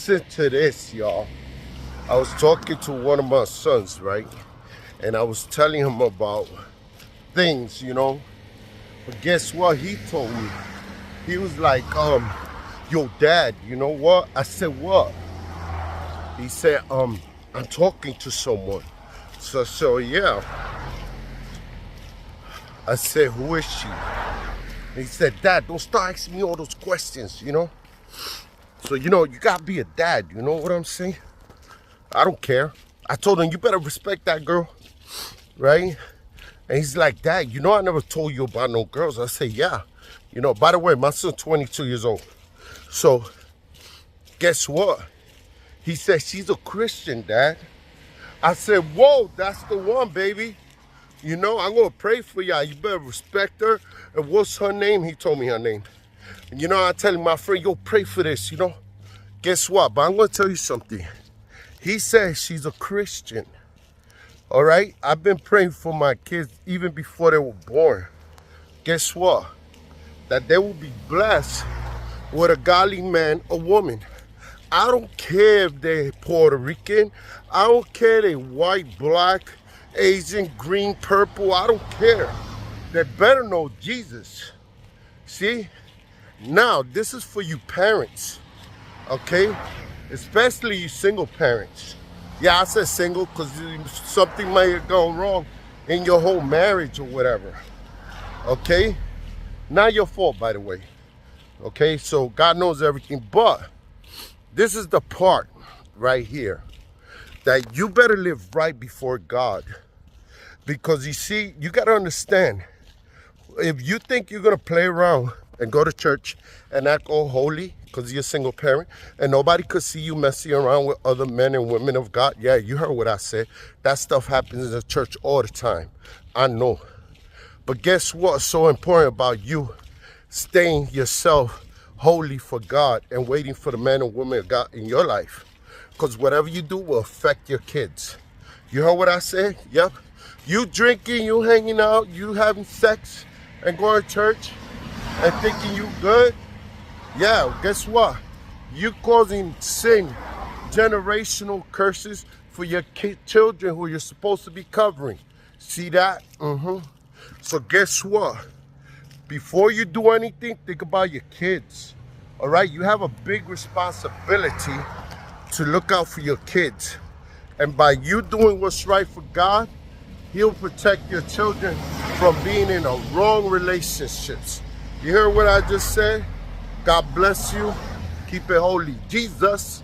Listen to this, y'all. I was talking to one of my sons, right? And I was telling him about things, you know. But guess what he told me? He was like, yo, Dad, you know what? I said, what? He said, I'm talking to someone. So yeah. I said, who is she? He said, Dad, don't start asking me all those questions, you know? So, you know, you gotta be a dad, you know what I'm saying? I don't care. I told him, you better respect that girl, right? And he's like, Dad, you know I never told you about no girls. I said, yeah. You know, by the way, my son's 22 years old. So, guess what? He said, she's a Christian, Dad. I said, whoa, that's the one, baby. You know, I'm going to pray for y'all. You better respect her. And what's her name? He told me her name. And you know, I tell him, my friend, yo, pray for this, you know. Guess what? But I'm going to tell you something. He said she's a Christian. All right? I've been praying for my kids even before they were born. Guess what? That they will be blessed with a godly man or woman. I don't care if they're Puerto Rican. I don't care if they're white, black, Asian, green, purple. I don't care. They better know Jesus. See? Now, this is for you parents, okay? Especially you single parents. Yeah, I said single because something might have gone wrong in your whole marriage or whatever, okay? Not your fault, by the way, okay? So God knows everything, but this is the part right here that you better live right before God. Because you see, you got to understand, if you think you're going to play around and go to church and act all holy because you're a single parent and nobody could see you messing around with other men and women of God, yeah, you heard what I said. That stuff happens in the church all the time. I know. But guess what's so important about you staying yourself holy for God and waiting for the man and woman of God in your life? Because whatever you do will affect your kids. You heard what I said? Yep. You drinking, you hanging out, you having sex and going to church and thinking you good. Yeah, guess what? You causing sin, generational curses for your children who you're supposed to be covering. See that? So guess what? Before you do anything, think about your kids. All right? You have a big responsibility to look out for your kids. And by you doing what's right for God, He'll protect your children from being in a wrong relationships. You hear what I just said? God bless you. Keep it holy. Jesus.